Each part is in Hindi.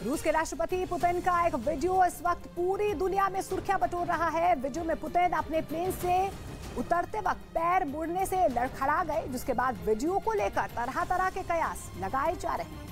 रूस के राष्ट्रपति पुतिन का एक वीडियो इस वक्त पूरी दुनिया में सुर्खियां बटोर रहा है। वीडियो में पुतिन अपने प्लेन से उतरते वक्त पैर मुड़ने से लड़खड़ा गए, जिसके बाद वीडियो को लेकर तरह तरह के कयास लगाए जा रहे हैं।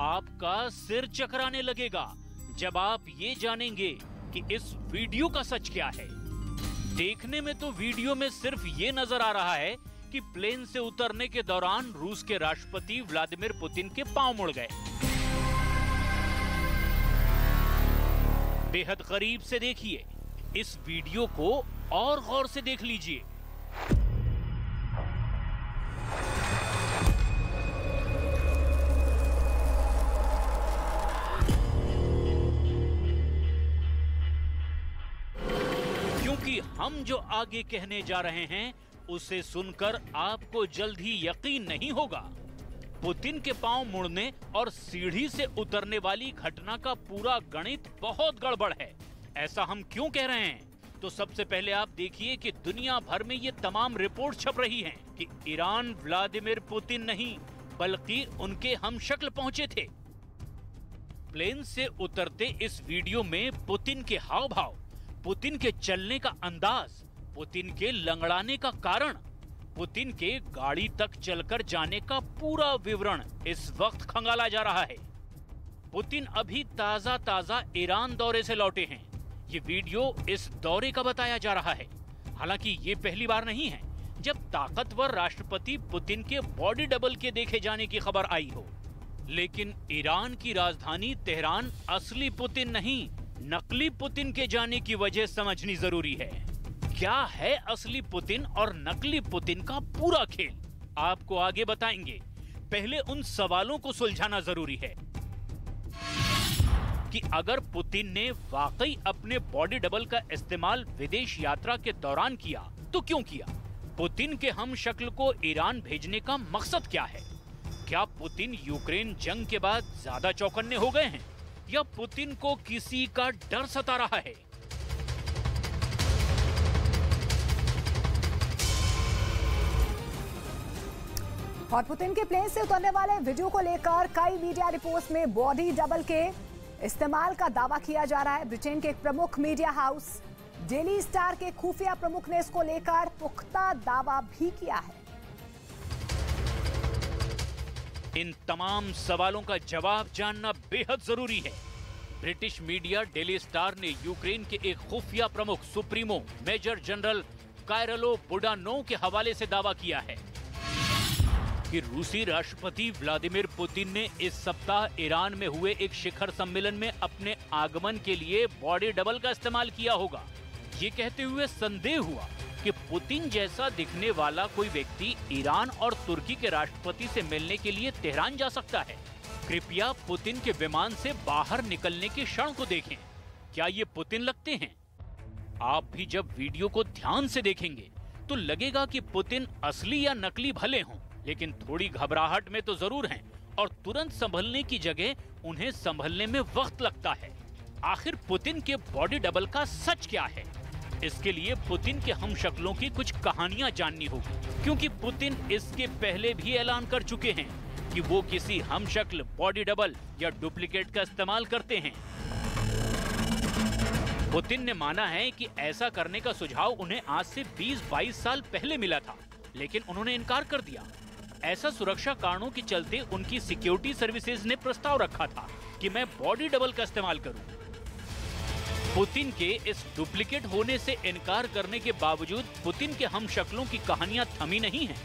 आपका सिर चकराने लगेगा जब आप ये जानेंगे कि इस वीडियो का सच क्या है। देखने में तो वीडियो में सिर्फ ये नजर आ रहा है कि प्लेन से उतरने के दौरान रूस के राष्ट्रपति व्लादिमीर पुतिन के पांव मुड़ गए। बेहद करीब से देखिए, इस वीडियो को और गौर से देख लीजिए। क्योंकि हम जो आगे कहने जा रहे हैं उसे सुनकर आपको जल्द ही यकीन नहीं होगा। पुतिन के पांव मुड़ने और सीढ़ी से उतरने वाली घटना का पूरा गणित बहुत गड़बड़ है। ऐसा हम क्यों कह रहे हैं? तो सबसे पहले आप देखिए कि दुनिया भर में ये तमाम रिपोर्ट छप रही हैं कि ईरान व्लादिमीर पुतिन नहीं बल्कि उनके हमशक्ल पहुंचे थे। प्लेन से उतरते इस वीडियो में पुतिन के हाव भाव, पुतिन के चलने का अंदाज, पुतिन के लंगड़ाने का कारण, पुतिन के गाड़ी तक चलकर जाने का पूरा विवरण इस वक्त खंगाला जा रहा है। पुतिन अभी ताजा ईरान दौरे से लौटे हैं। ये वीडियो इस दौरे का बताया जा रहा है। हालांकि ये पहली बार नहीं है जब ताकतवर राष्ट्रपति पुतिन के बॉडी डबल के देखे जाने की खबर आई हो। लेकिन ईरान की राजधानी तेहरान असली पुतिन नहीं, नकली पुतिन के जाने की वजह समझनी जरूरी है। क्या है असली पुतिन और नकली पुतिन का पूरा खेल, आपको आगे बताएंगे। पहले उन सवालों को सुलझाना जरूरी है कि अगर पुतिन ने वाकई अपने बॉडी डबल का इस्तेमाल विदेश यात्रा के दौरान किया तो क्यों किया? पुतिन के हमशक्ल को ईरान भेजने का मकसद क्या है? क्या पुतिन यूक्रेन जंग के बाद ज्यादा चौकन्ने हो गए हैं या पुतिन को किसी का डर सता रहा है? और पुतिन के प्लेन से उतरने वाले वीडियो को लेकर कई मीडिया रिपोर्ट्स में बॉडी डबल के इस्तेमाल का दावा किया जा रहा है। ब्रिटेन के एक प्रमुख मीडिया हाउस डेली स्टार के खुफिया प्रमुख ने इसको लेकर पुख्ता दावा भी किया है। इन तमाम सवालों का जवाब जानना बेहद जरूरी है। ब्रिटिश मीडिया डेली स्टार ने यूक्रेन के एक खुफिया प्रमुख supremo major general Kyrylo Budanov के हवाले से दावा किया है कि रूसी राष्ट्रपति व्लादिमीर पुतिन ने इस सप्ताह ईरान में हुए एक शिखर सम्मेलन में अपने आगमन के लिए बॉडी डबल का इस्तेमाल किया होगा। ये कहते हुए संदेह हुआ कि पुतिन जैसा दिखने वाला कोई व्यक्ति ईरान और तुर्की के राष्ट्रपति से मिलने के लिए तेहरान जा सकता है। कृपया पुतिन के विमान से बाहर निकलने के क्षण को देखें। क्या ये पुतिन लगते हैं? आप भी जब वीडियो को ध्यान से देखेंगे तो लगेगा कि पुतिन असली या नकली भले हों, लेकिन थोड़ी घबराहट में तो जरूर हैं और तुरंत संभलने की जगह उन्हें संभलने में वक्त लगता है। आखिर पुतिन के बॉडी डबल का सच क्या है? इसके लिए पुतिन के हमशक्लों की कुछ कहानियां जाननी होगी, क्योंकि पुतिन इसके पहले भी ऐलान कर चुके हैं कि वो किसी हमशक्ल, बॉडी डबल या डुप्लीकेट का इस्तेमाल करते हैं। पुतिन ने माना है कि ऐसा करने का सुझाव उन्हें आज से 20-22 साल पहले मिला था, लेकिन उन्होंने इनकार कर दिया। ऐसा सुरक्षा कारणों के चलते उनकी सिक्योरिटी सर्विसेज ने प्रस्ताव रखा था कि मैं बॉडी डबल का इस्तेमाल करूं। पुतिन के इस डुप्लीकेट होने से इनकार करने के बावजूद पुतिन के हमशक्लों की कहानियां थमी नहीं हैं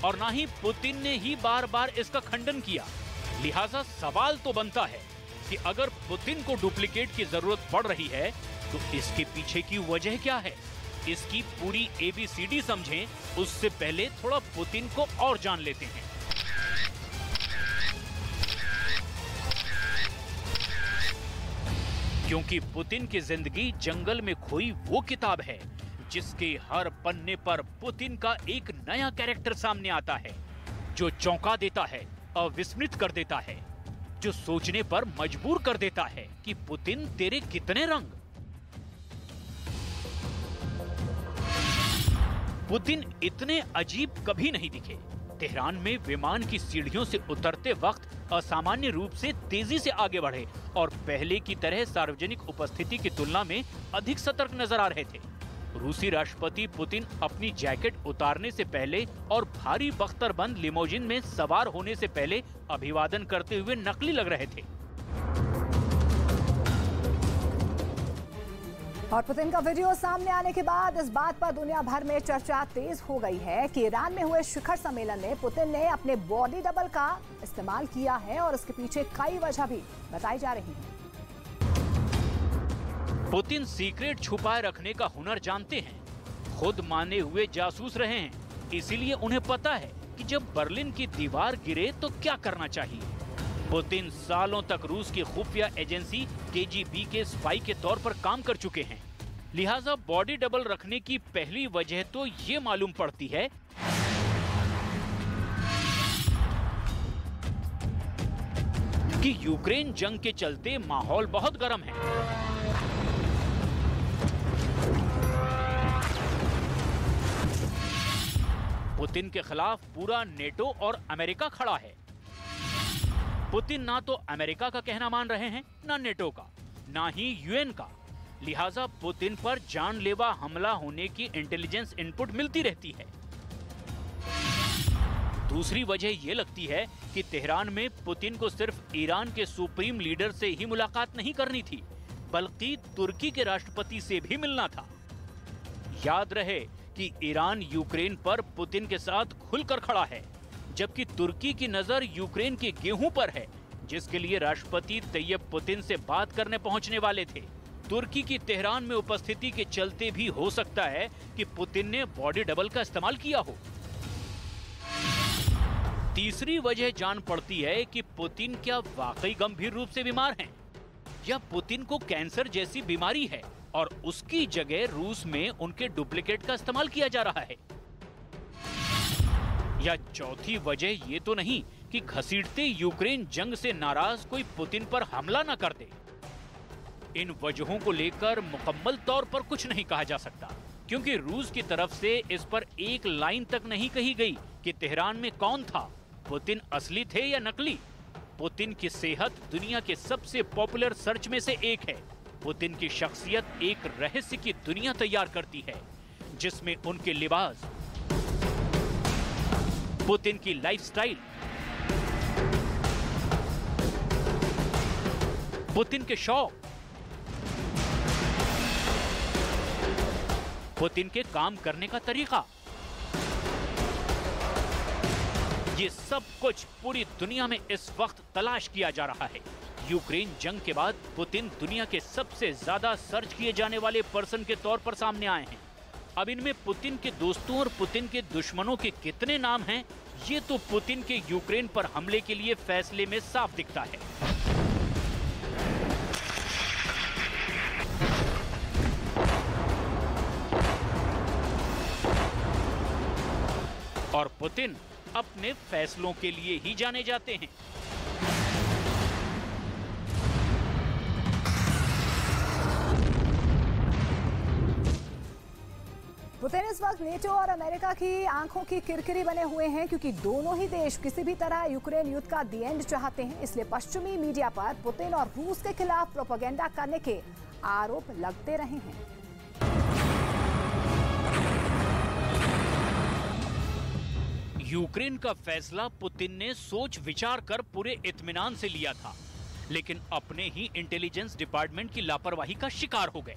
और ना ही पुतिन ने ही बार बार इसका खंडन किया। लिहाजा सवाल तो बनता है कि अगर पुतिन को डुप्लीकेट की जरूरत पड़ रही है तो इसके पीछे की वजह क्या है? इसकी पूरी ABCD समझें, उससे पहले थोड़ा पुतिन को और जान लेते हैं। क्योंकि पुतिन की जिंदगी जंगल में खोई वो किताब है जिसके हर पन्ने पर पुतिन का एक नया कैरेक्टर सामने आता है जो चौंका देता है और विस्मित कर देता है। जो सोचने पर मजबूर कर देता है कि पुतिन तेरे कितने रंग। पुतिन इतने अजीब कभी नहीं दिखे। तेहरान में विमान की सीढ़ियों से उतरते वक्त असामान्य रूप से तेजी से आगे बढ़े और पहले की तरह सार्वजनिक उपस्थिति की तुलना में अधिक सतर्क नजर आ रहे थे। रूसी राष्ट्रपति पुतिन अपनी जैकेट उतारने से पहले और भारी बख्तरबंद लिमोजिन में सवार होने से पहले अभिवादन करते हुए नकली लग रहे थे। और पुतिन का वीडियो सामने आने के बाद इस बात पर दुनिया भर में चर्चा तेज हो गई है कि ईरान में हुए शिखर सम्मेलन में पुतिन ने अपने बॉडी डबल का इस्तेमाल किया है और इसके पीछे कई वजह भी बताई जा रही है। पुतिन सीक्रेट छुपाए रखने का हुनर जानते हैं, खुद माने हुए जासूस रहे हैं, इसीलिए उन्हें पता है कि जब बर्लिन की दीवार गिरे तो क्या करना चाहिए। पुतिन सालों तक रूस की खुफिया एजेंसी KGB के स्पाई के तौर पर काम कर चुके हैं, लिहाजा बॉडी डबल रखने की पहली वजह तो ये मालूम पड़ती है कि यूक्रेन जंग के चलते माहौल बहुत गर्म है। पुतिन के खिलाफ पूरा नेटो और अमेरिका खड़ा है। पुतिन ना तो अमेरिका का कहना मान रहे हैं, ना नेटो का, ना ही UN का, लिहाजा पुतिन पर जानलेवा हमला होने की इंटेलिजेंस इनपुट मिलती रहती है। दूसरी वजह यह लगती है कि तेहरान में पुतिन को सिर्फ ईरान के सुप्रीम लीडर से ही मुलाकात नहीं करनी थी, बल्कि तुर्की के राष्ट्रपति से भी मिलना था। याद रहे कि ईरान यूक्रेन पर पुतिन के साथ खुलकर खड़ा है, जबकि तुर्की की नजर यूक्रेन के गेहूं पर है, जिसके लिए राष्ट्रपति तैयब पुतिन से बात करने पहुंचने वाले थे। तुर्की की तेहरान में उपस्थिति के चलते भी हो सकता है कि पुतिन ने बॉडी डबल का इस्तेमाल किया हो। तीसरी वजह जान पड़ती है कि पुतिन क्या वाकई गंभीर रूप से बीमार हैं, या पुतिन को कैंसर जैसी बीमारी है और उसकी जगह रूस में उनके डुप्लीकेट का इस्तेमाल किया जा रहा है। या चौथी वजह ये तो नहीं कि घसीटते यूक्रेन जंग से नाराज कोई पुतिन पर हमला न कर दे। इन वजहों को लेकर मुकम्मल तौर पर कुछ नहीं कहा जा सकता, क्योंकि रूस की तरफ से इस पर एक लाइन तक नहीं कही गई कि तेहरान में कौन था, पुतिन असली थे या नकली। पुतिन की सेहत दुनिया के सबसे पॉपुलर सर्च में से एक है। पुतिन की शख्सियत एक रहस्य की दुनिया तैयार करती है, जिसमें उनके लिबास, पुतिन की लाइफस्टाइल, पुतिन के शौक, पुतिन के काम करने का तरीका, ये सब कुछ पूरी दुनिया में इस वक्त तलाश किया जा रहा है। यूक्रेन जंग के बाद पुतिन दुनिया के सबसे ज्यादा सर्च किए जाने वाले पर्सन के तौर पर सामने आए हैं। अब इनमें पुतिन के दोस्तों और पुतिन के दुश्मनों के कितने नाम हैं, ये तो पुतिन के यूक्रेन पर हमले के लिए फैसले में साफ दिखता है। और पुतिन अपने फैसलों के लिए ही जाने जाते हैं। पुतिन इस वक्त नेटो और अमेरिका की आंखों की किरकिरी बने हुए हैं, क्योंकि दोनों ही देश किसी भी तरह यूक्रेन युद्ध का दी एंड चाहते हैं। इसलिए पश्चिमी मीडिया पर पुतिन और रूस के खिलाफ प्रोपेगेंडा करने के आरोप लगते रहे हैं। यूक्रेन का फैसला पुतिन ने सोच विचार कर पूरे इत्मीनान से लिया था, लेकिन अपने ही इंटेलिजेंस डिपार्टमेंट की लापरवाही का शिकार हो गए।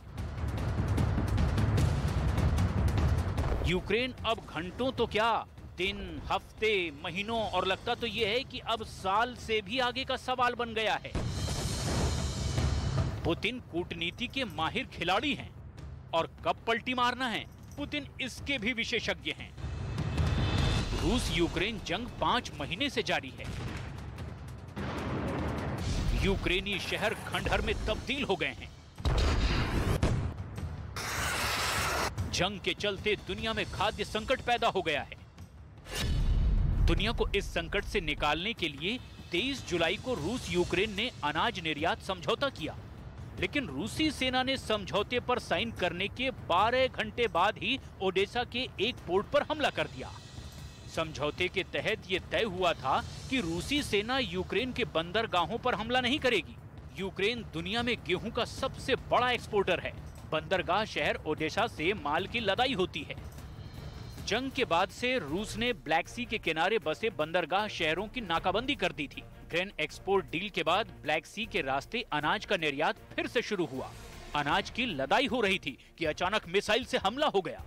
यूक्रेन अब घंटों तो क्या, दिन, हफ्ते, महीनों और लगता तो यह है कि अब साल से भी आगे का सवाल बन गया है। पुतिन कूटनीति के माहिर खिलाड़ी हैं और कब पलटी मारना है, पुतिन इसके भी विशेषज्ञ हैं। रूस यूक्रेन जंग 5 महीने से जारी है। यूक्रेनी शहर खंडहर में तब्दील हो गए हैं। जंग के चलते दुनिया में खाद्य संकट पैदा हो गया है। दुनिया को इस संकट से निकालने के लिए 23 जुलाई को रूस यूक्रेन ने अनाज निर्यात समझौता किया, लेकिन रूसी सेना ने समझौते पर साइन करने के 12 घंटे बाद ही ओडेसा के एक पोर्ट पर हमला कर दिया। समझौते के तहत ये तय हुआ था कि रूसी सेना यूक्रेन के बंदरगाहों पर हमला नहीं करेगी। यूक्रेन दुनिया में गेहूं का सबसे बड़ा एक्सपोर्टर है। बंदरगाह शहर ओडेसा से माल की लदाई होती है। जंग के बाद से रूस ने ब्लैक सी के किनारे बसे बंदरगाह शहरों की नाकाबंदी कर दी थी। ग्रेन एक्सपोर्ट डील के बाद ब्लैक सी के रास्ते अनाज का निर्यात फिर से शुरू हुआ। अनाज की लदाई हो रही थी कि अचानक मिसाइल से हमला हो गया।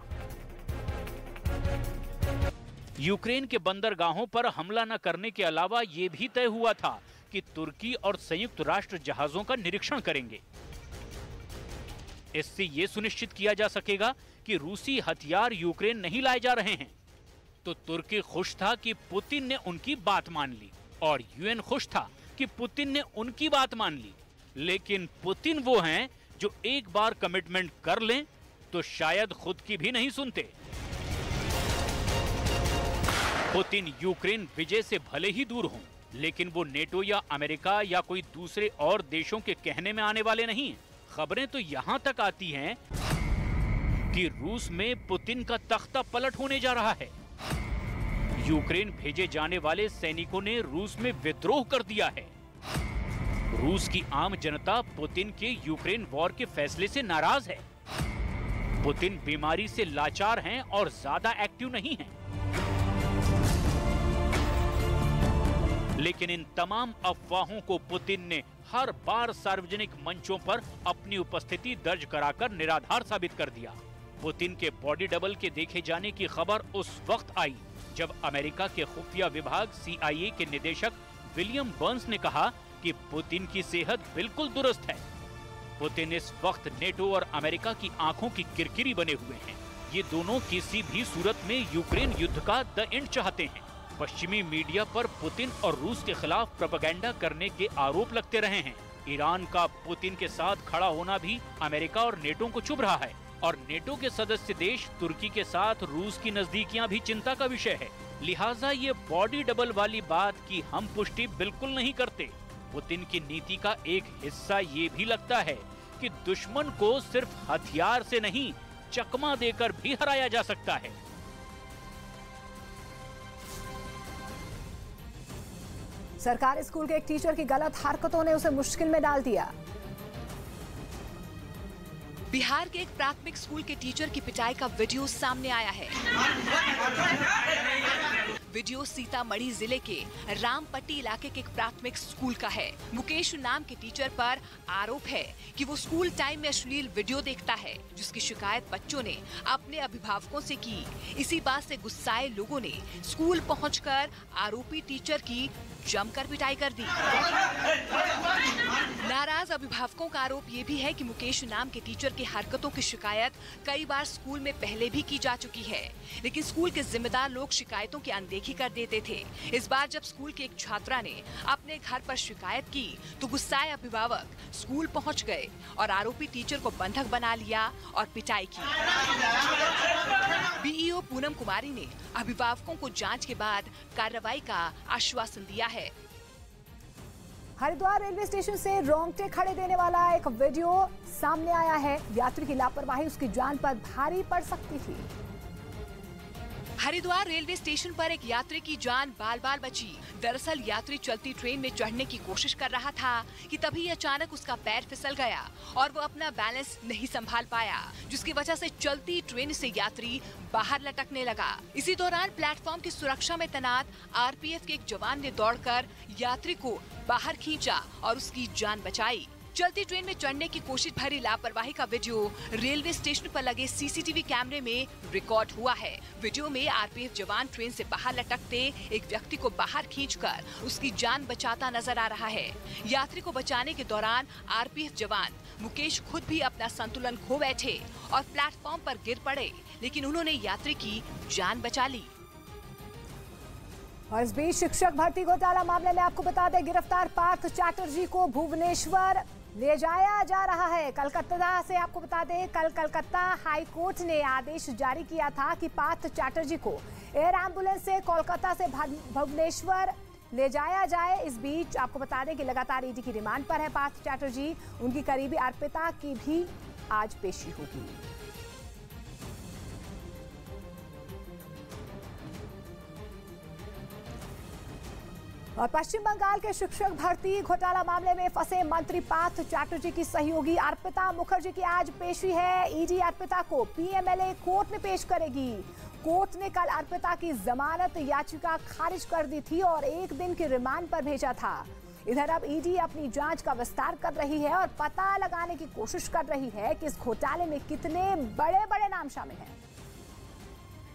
यूक्रेन के बंदरगाहों पर हमला न करने के अलावा ये भी तय हुआ था कि तुर्की और संयुक्त राष्ट्र जहाजों का निरीक्षण करेंगे। इससे ये सुनिश्चित किया जा सकेगा कि रूसी हथियार यूक्रेन नहीं लाए जा रहे हैं। तो तुर्की खुश था कि पुतिन ने उनकी बात मान ली और यूएन खुश था कि पुतिन ने उनकी बात मान ली। लेकिन पुतिन वो हैं जो एक बार कमिटमेंट कर लें तो शायद खुद की भी नहीं सुनते। पुतिन यूक्रेन विजय से भले ही दूर हों, लेकिन वो नेटो या अमेरिका या कोई दूसरे और देशों के कहने में आने वाले नहीं। खबरें तो यहां तक आती हैं कि रूस में पुतिन का तख्ता पलट होने जा रहा है। यूक्रेन भेजे जाने वाले सैनिकों ने रूस में विद्रोह कर दिया है। रूस की आम जनता पुतिन के यूक्रेन वॉर के फैसले से नाराज है। पुतिन बीमारी से लाचार हैं और ज्यादा एक्टिव नहीं हैं। लेकिन इन तमाम अफवाहों को पुतिन ने हर बार सार्वजनिक मंचों पर अपनी उपस्थिति दर्ज कराकर निराधार साबित कर दिया। पुतिन के बॉडी डबल के देखे जाने की खबर उस वक्त आई जब अमेरिका के खुफिया विभाग CIA के निदेशक विलियम बर्न्स ने कहा कि पुतिन की सेहत बिल्कुल दुरुस्त है। पुतिन इस वक्त नेटो और अमेरिका की आंखों की किरकिरी बने हुए हैं। ये दोनों किसी भी सूरत में यूक्रेन युद्ध का द एंड चाहते हैं। पश्चिमी मीडिया पर पुतिन और रूस के खिलाफ प्रोपेगेंडा करने के आरोप लगते रहे हैं। ईरान का पुतिन के साथ खड़ा होना भी अमेरिका और नेटो को चुभ रहा है और नेटो के सदस्य देश तुर्की के साथ रूस की नजदीकियां भी चिंता का विषय है। लिहाजा ये बॉडी डबल वाली बात की हम पुष्टि बिल्कुल नहीं करते। पुतिन की नीति का एक हिस्सा ये भी लगता है कि दुश्मन को सिर्फ हथियार से नहीं, चकमा देकर भी हराया जा सकता है। सरकारी स्कूल के एक टीचर की गलत हरकतों ने उसे मुश्किल में डाल दिया। बिहार के एक प्राथमिक स्कूल के टीचर की पिटाई का वीडियो सामने आया है। वीडियो सीतामढ़ी जिले के रामपट्टी इलाके के एक प्राथमिक स्कूल का है। मुकेश नाम के टीचर पर आरोप है कि वो स्कूल टाइम में अश्लील वीडियो देखता है, जिसकी शिकायत बच्चों ने अपने अभिभावकों से की। इसी बात से गुस्साए लोगों ने स्कूल पहुंचकर आरोपी टीचर की जमकर पिटाई कर दी। नाराज अभिभावकों का आरोप ये भी है कि मुकेश नाम के टीचर की हरकतों की शिकायत कई बार स्कूल में पहले भी की जा चुकी है, लेकिन स्कूल के जिम्मेदार लोग शिकायतों की अनदेखी कर देते थे। इस बार जब स्कूल की एक छात्रा ने अपने घर पर शिकायत की तो गुस्साए अभिभावक स्कूल पहुंच गए और आरोपी टीचर को बंधक बना लिया और पिटाई की। BEO पूनम कुमारी ने अभिभावकों को जांच के बाद कार्रवाई का आश्वासन दिया है। हरिद्वार रेलवे स्टेशन से रोंगटे खड़े देने वाला एक वीडियो सामने आया है। यात्री की लापरवाही उसकी जान पर भारी पड़ सकती थी। हरिद्वार रेलवे स्टेशन पर एक यात्री की जान बाल बाल बची। दरअसल यात्री चलती ट्रेन में चढ़ने की कोशिश कर रहा था कि तभी अचानक उसका पैर फिसल गया और वो अपना बैलेंस नहीं संभाल पाया, जिसकी वजह से चलती ट्रेन से यात्री बाहर लटकने लगा। इसी दौरान प्लेटफॉर्म की सुरक्षा में तैनात RPF के एक जवान ने दौड़कर यात्री को बाहर खींचा और उसकी जान बचाई। चलती ट्रेन में चढ़ने की कोशिश भरी लापरवाही का वीडियो रेलवे स्टेशन पर लगे CCTV कैमरे में रिकॉर्ड हुआ है। वीडियो में RPF जवान ट्रेन से बाहर लटकते एक व्यक्ति को बाहर खींचकर उसकी जान बचाता नजर आ रहा है। यात्री को बचाने के दौरान RPF जवान मुकेश खुद भी अपना संतुलन खो बैठे और प्लेटफॉर्म पर गिर पड़े, लेकिन उन्होंने यात्री की जान बचा ली। और इस बीच शिक्षक भर्ती घोटाला मामले में आपको बता दें, गिरफ्तार पार्थ चैटर्जी को भुवनेश्वर ले जाया जा रहा है। कलकत्ता से आपको बता दें, कल कलकत्ता हाई कोर्ट ने आदेश जारी किया था कि पार्थ चैटर्जी को एयर एम्बुलेंस से कोलकाता से भुवनेश्वर ले जाया जाए। इस बीच आपको बता दें कि लगातार ईडी की रिमांड पर है पार्थ चैटर्जी। उनकी करीबी अर्पिता की भी आज पेशी होगी। और पश्चिम बंगाल के शिक्षक भर्ती घोटाला मामले में फंसे मंत्री पार्थ चैटर्जी की सहयोगी अर्पिता मुखर्जी की आज पेशी है। ईडी अर्पिता को पीएमएलए कोर्ट में पेश करेगी। कोर्ट ने कल अर्पिता की जमानत याचिका खारिज कर दी थी और 1 दिन के रिमांड पर भेजा था। इधर अब ईडी अपनी जांच का विस्तार कर रही है और पता लगाने की कोशिश कर रही है कि इस घोटाले में कितने बड़े बड़े नाम शामिल हैं।